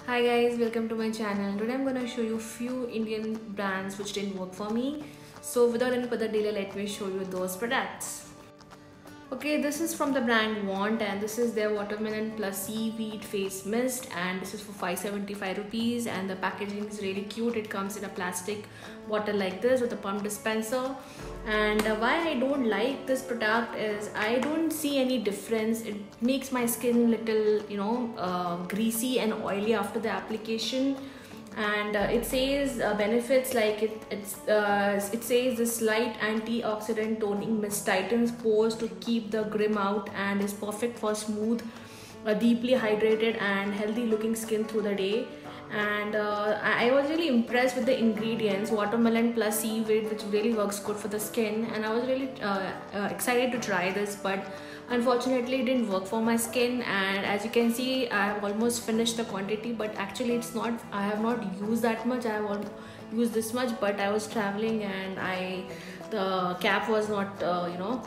Hi guys, welcome to my channel. Today I'm gonna show you few Indian brands which didn't work for me. So without any further delay, let me show you those products. Okay, this is from the brand Want and this is their watermelon plus seaweed face mist and this is for 575 rupees and the packaging is really cute. It comes in a plastic bottle like this with a pump dispenser. And why I don't like this product is I don't see any difference. It makes my skin little greasy and oily after the application. And it says benefits like it says this light antioxidant toning mist tightens pores to keep the grim out and is perfect for smooth, deeply hydrated and healthy looking skin through the day. And I was really impressed with the ingredients, watermelon plus seaweed, which really works good for the skin, and I was really excited to try this, but unfortunately it didn't work for my skin. And as you can see, I have almost finished the quantity, but actually it's not, I have not used that much. I have used this much, but I was traveling and the cap was not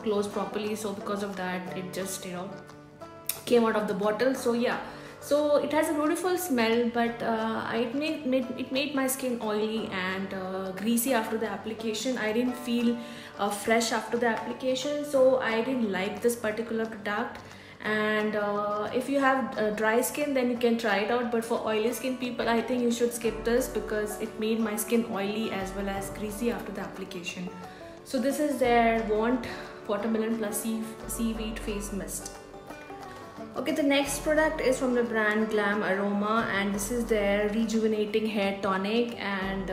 closed properly, so because of that it just came out of the bottle. So yeah, so it has a beautiful smell, but it made my skin oily and greasy after the application. I didn't feel fresh after the application, so I didn't like this particular product. And if you have dry skin, then you can try it out, but for oily skin people, I think you should skip this because it made my skin oily as well as greasy after the application. So this is their Want watermelon plus seaweed face mist. Okay, the next product is from the brand Glam Aroma and this is their rejuvenating hair tonic. And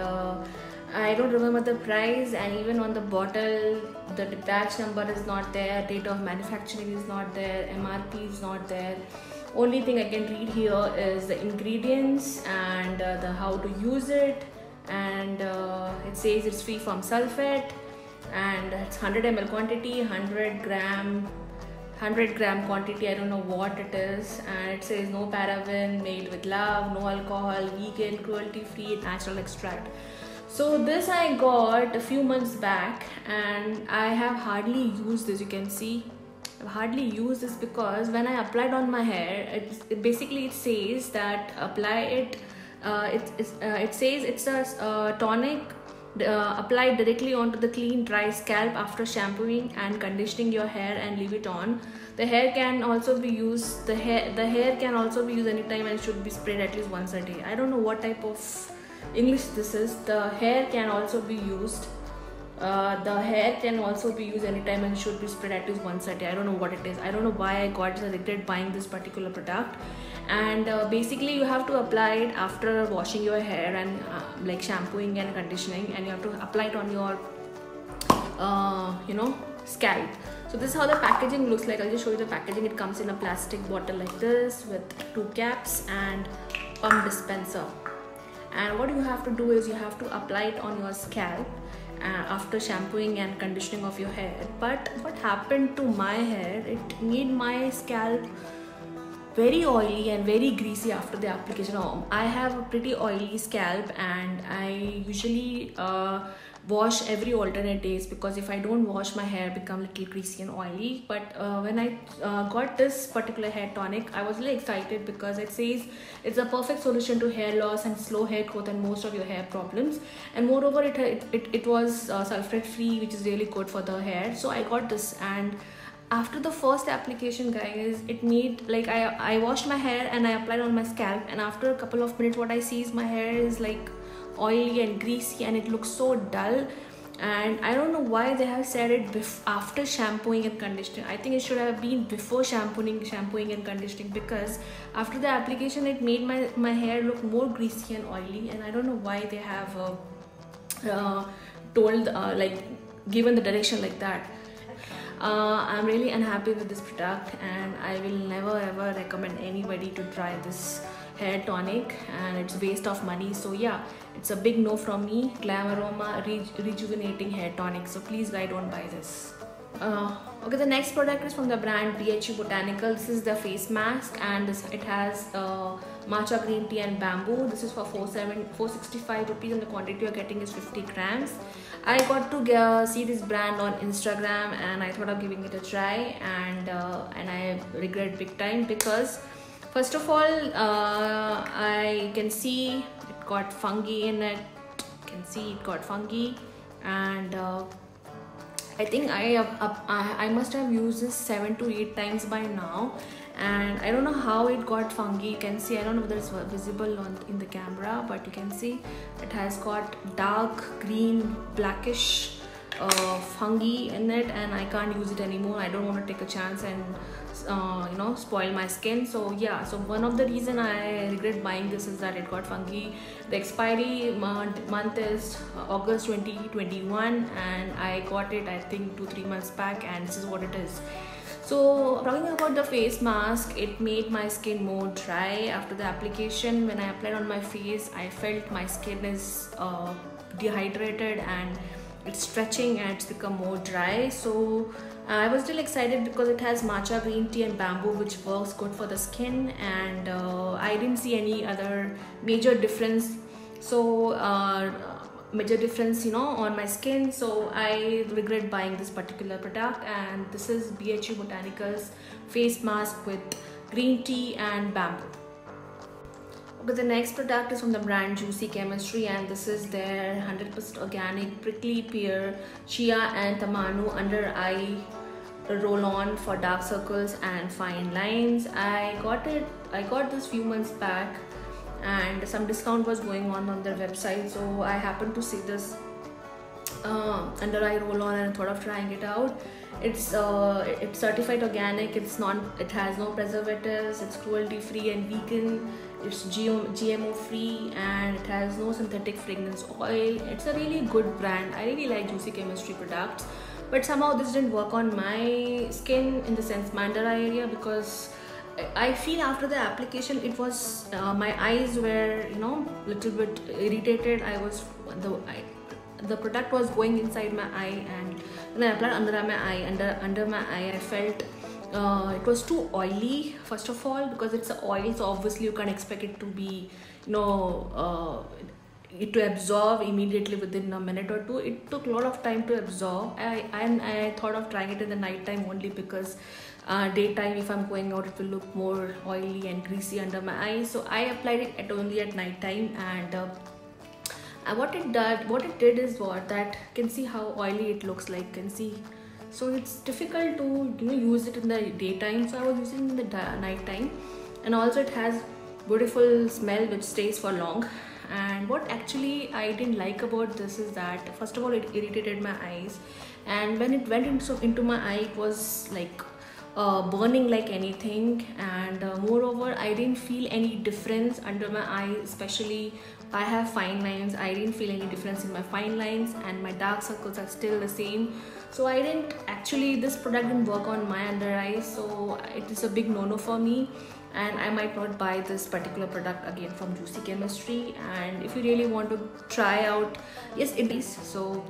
I don't remember the price, and even on the bottle the batch number is not there, date of manufacturing is not there, MRP is not there. Only thing I can read here is the ingredients and the how to use it. And it says it's free from sulfate and it's 100 ml quantity, 100 gram quantity, I don't know what it is. And it says no paraben, made with love, no alcohol, vegan, cruelty free, natural extract. So this I got a few months back and I have hardly used this. You can see I've hardly used this because when I applied on my hair, it says that apply it. It says it's a tonic applied directly onto the clean dry scalp after shampooing and conditioning your hair and leave it on. The hair can also be used can also be used anytime and should be sprayed at least once a day. I don't know what type of English this is. The hair can also be used anytime and should be sprayed at least once a day. I don't know what it is. I don't know why I got addicted buying this particular product. And basically you have to apply it after washing your hair and like shampooing and conditioning, and you have to apply it on your scalp. So this is how the packaging looks like. I'll just show you the packaging. It comes in a plastic bottle like this with 2 caps and pump dispenser. And what you have to do is you have to apply it on your scalp after shampooing and conditioning of your hair. But what happened to my hair, it made my scalp very oily and very greasy after the application. I have a pretty oily scalp and I usually wash every alternate days, because if I don't wash, my hair become little greasy and oily. But when I got this particular hair tonic, I was really excited because it says it's a perfect solution to hair loss and slow hair growth and most of your hair problems. And moreover, it was sulfate free, which is really good for the hair. So I got this, and after the first application, guys, it made like I washed my hair and I applied on my scalp, and after a couple of minutes what I see is my hair is like oily and greasy and it looks so dull. And I don't know why they have said it after shampooing and conditioning. I think it should have been before shampooing and conditioning, because after the application it made my hair look more greasy and oily. And I don't know why they have told given the direction like that. I'm really unhappy with this product and I will never ever recommend anybody to try this hair tonic, and it's waste of money. So yeah, it's a big no from me. Glam Aroma rejuvenating hair tonic. So please guys, don't buy this. Okay, the next product is from the brand BHU Botanical. This is the face mask and it has matcha green tea and bamboo. This is for 465 rupees and the quantity you're getting is 50 grams. I got to see this brand on Instagram and I thought of giving it a try, and I regret big time because first of all, I can see it got fungi in it. You can see it got fungi, and I think I must have used this 7 to 8 times by now, and I don't know how it got fungi. You can see, I don't know whether it's visible in the camera, but you can see it has got dark green blackish fungi in it, and I can't use it anymore. I don't want to take a chance and spoil my skin. So yeah, so one of the reason I regret buying this is that it got fungi. The expiry month is August 2021, and I got it I think 2-3 months back, and this is what it is. So talking about the face mask, it made my skin more dry after the application. When I applied on my face, I felt my skin is dehydrated and it's stretching and it's become more dry. So I was still excited because it has matcha green tea and bamboo, which works good for the skin, and I didn't see any other major difference. So on my skin, so I regret buying this particular product. And this is BHU Botanicals face mask with green tea and bamboo. Okay, the next product is from the brand Juicy Chemistry, and this is their 100% organic prickly pear, chia and tamanu under eye roll-on for dark circles and fine lines. I got this few months back, and some discount was going on their website, so I happened to see this under eye roll-on and thought of trying it out. It's certified organic. It has no preservatives. It's cruelty free and vegan. It's GMO free, and it has no synthetic fragrance oil. It's a really good brand. I really like Juicy Chemistry products, but somehow this didn't work on my skin, in the sense my under eye area, because I feel after the application it was my eyes were little bit irritated. The product was going inside my eye, and when I applied under my eye, I felt it was too oily, first of all, because it's an oil, so obviously you can't expect it to be to absorb immediately within a minute or two. It took a lot of time to absorb. I thought of trying it in the night time only because daytime, if I'm going out, it will look more oily and greasy under my eyes. So I applied it only at night time, and what it did is that you can see how oily it looks like. You can see, so it's difficult to use it in the daytime, so I was using it in the night time. And also it has beautiful smell which stays for long. And what actually I didn't like about this is that, first of all, it irritated my eyes, and when it went into my eye, it was like burning like anything. And moreover, I didn't feel any difference under my eye. Especially I have fine lines, I didn't feel any difference in my fine lines, and my dark circles are still the same. So this product didn't work on my under eyes, so it is a big no-no for me, and I might not buy this particular product again from Juicy Chemistry. And if you really want to try out, yes, it is. So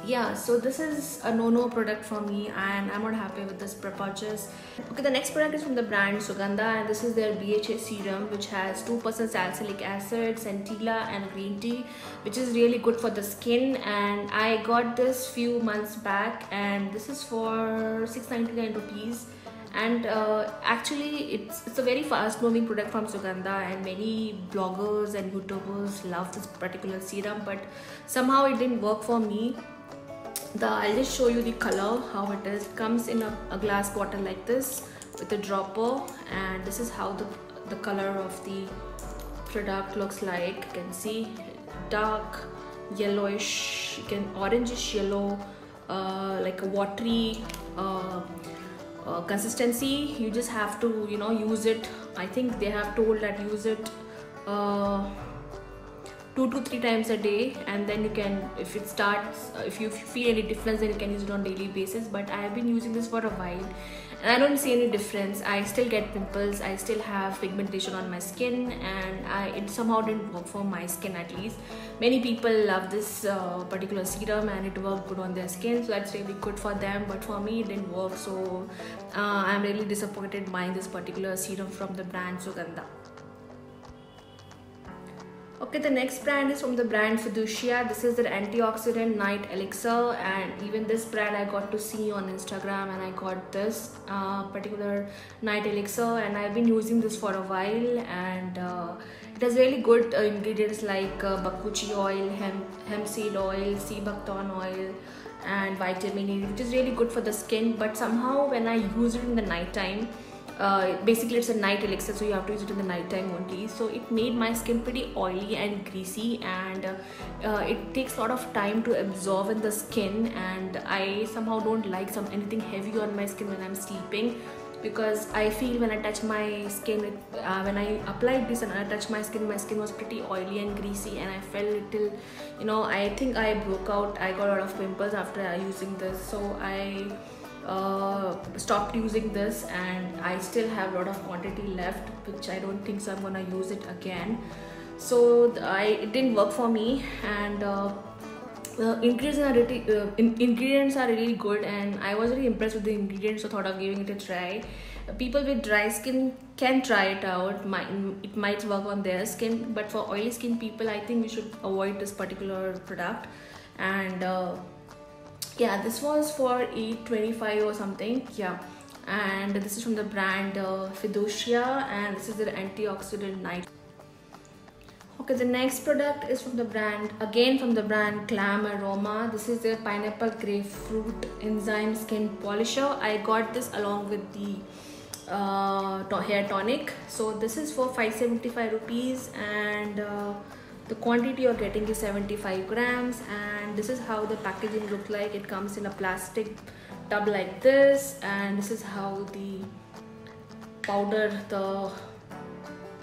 yeah, so this is a no product for me, and I'm not happy with this purchase. Okay, the next product is from the brand Sugandha, and this is their BHA serum, which has 2% salicylic acid, centilla and green tea, which is really good for the skin. And I got this few months back, and this is for 699 rupees. And actually it's a very fast moving product from Sugandha, and many bloggers and YouTubers love this particular serum, but somehow it didn't work for me. I'll just show you the color, how it is. It comes in a glass bottle like this with a dropper, and this is how the color of the product looks like. You can see dark yellowish, orangish yellow, like a watery consistency. You just have to use it. I think they have told that use it 2 to 3 times a day, and then you can, if you feel any difference, then you can use it on daily basis. But I have been using this for a while, and I don't see any difference. I still get pimples, I still have pigmentation on my skin, and it somehow didn't work for my skin, at least. Many people love this particular serum, and it worked good on their skin, so that's really good for them, but for me it didn't work. So I'm really disappointed buying this particular serum from the brand Sugandha. Okay, the next brand is from the brand Fiducia. This is their antioxidant night elixir, and even this brand I got to see on Instagram, and I got this particular night elixir, and I've been using this for a while, and it It has really good ingredients like bakuchi oil, hemp seed oil, sea buckthorn oil, and vitamin E, which is really good for the skin. But somehow when I use it in the night time, basically it's a night elixir, so you have to use it in the night time only. So it made my skin pretty oily and greasy, and it takes a lot of time to absorb in the skin, and I somehow don't like anything heavy on my skin when I'm sleeping, because I feel when I touch my skin, when I applied this and I touched my skin was pretty oily and greasy, and I felt little, I think I broke out. I got a lot of pimples after using this, so I stopped using this, and I still have a lot of quantity left, which I don't think so I'm gonna use it again. So it didn't work for me, and ingredients are really good, and I was really impressed with the ingredients, so thought of giving it a try. People with dry skin can try it out. It might work on their skin, but for oily skin people, I think we should avoid this particular product. And yeah, this was for $8.25 or something. Yeah, and this is from the brand Fiducia, and this is their antioxidant night. Okay, the next product is from the brand Glam Aroma. This is their pineapple grapefruit enzyme skin polisher. I got this along with the hair tonic. So this is for 575 rupees, and the quantity you're getting is 75 grams, and this is how the packaging looks like. It comes in a plastic tub like this, and this is how the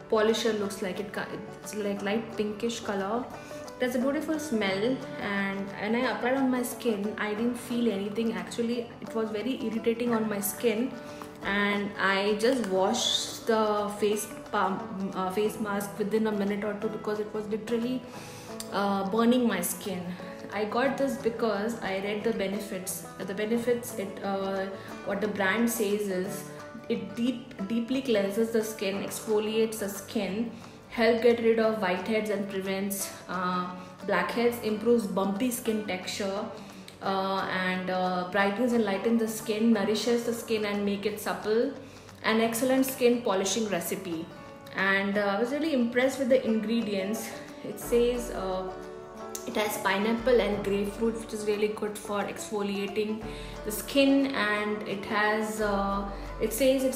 polisher looks like. It's like light pinkish color. It has a beautiful smell, and when I applied on my skin, I didn't feel anything. Actually, it was very irritating on my skin, and I just washed the face mask within a minute or two, because it was literally burning my skin. I got this because I read the benefits. What the brand says is, it deeply cleanses the skin, exfoliates the skin, help get rid of whiteheads and prevents blackheads, improves bumpy skin texture, and brightens and lightens the skin, nourishes the skin and make it supple. An excellent skin polishing recipe. And I was really impressed with the ingredients. It says it has pineapple and grapefruit, which is really good for exfoliating the skin, and it has it says it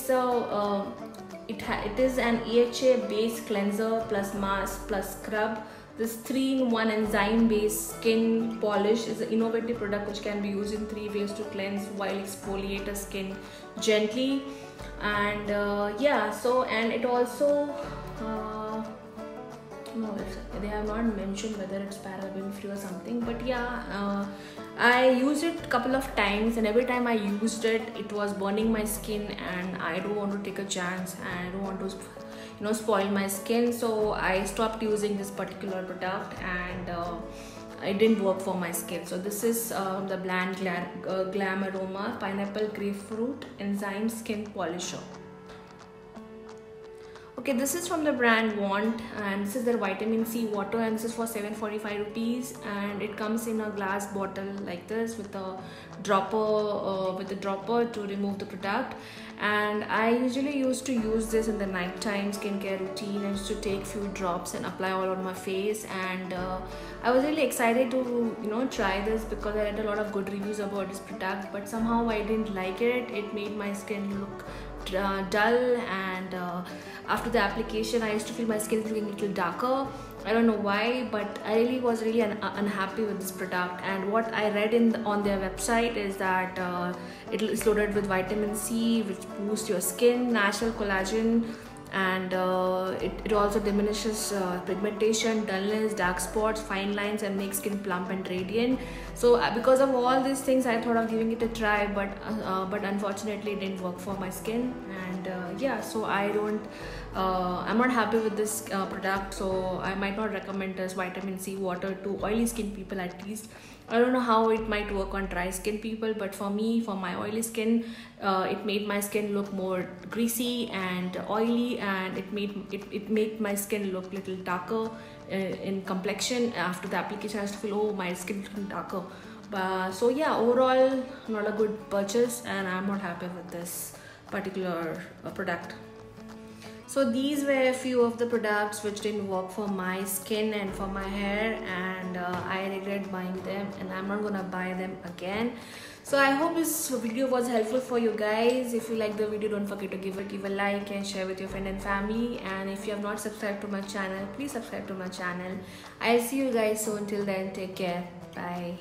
is an EHA based cleanser plus mask plus scrub. This 3-in-1 enzyme based skin polish is an innovative product which can be used in 3 ways to cleanse while exfoliate the skin gently. And yeah, so, and it also no, they have not mentioned whether it's paraben free or something, but yeah, I used it a couple of times, and every time I used it, it was burning my skin, and I don't want to take a chance, and I don't want to spoil my skin, so I stopped using this particular product, and it didn't work for my skin. So this is the brand Glam Aroma pineapple grapefruit enzyme skin polisher. Okay, this is from the brand Want, and this is their vitamin C water, and this is for 745 rupees, and it comes in a glass bottle like this with a dropper to remove the product. And I usually used to use this in the nighttime skincare routine. I used to take few drops and apply all on my face, and I was really excited to try this because I read a lot of good reviews about this product, but somehow I didn't like it. It made my skin look dull, and after the application I used to feel my skin looking a little darker. I don't know why, but I really was unhappy with this product. And what I read on their website is that it is loaded with vitamin C, which boosts your skin, natural collagen, and it also diminishes pigmentation, dullness, dark spots, fine lines, and makes skin plump and radiant. So because of all these things, I thought of giving it a try, but unfortunately it didn't work for my skin. And yeah, so I'm not happy with this product, so I might not recommend this vitamin C water to oily skin people. At least I don't know how it might work on dry skin people, but for me, for my oily skin, it made my skin look more greasy and oily, and it made my skin look a little darker in complexion. After the application, I used to feel, oh, my skin is looking darker. So yeah, overall not a good purchase, and I'm not happy with this particular product. So these were a few of the products which didn't work for my skin and for my hair, and I regret buying them, and I'm not gonna buy them again. So I hope this video was helpful for you guys. If you like the video, don't forget to give a like and share with your friend and family. And if you have not subscribed to my channel, please subscribe to my channel. I'll see you guys soon. Till then, take care. Bye.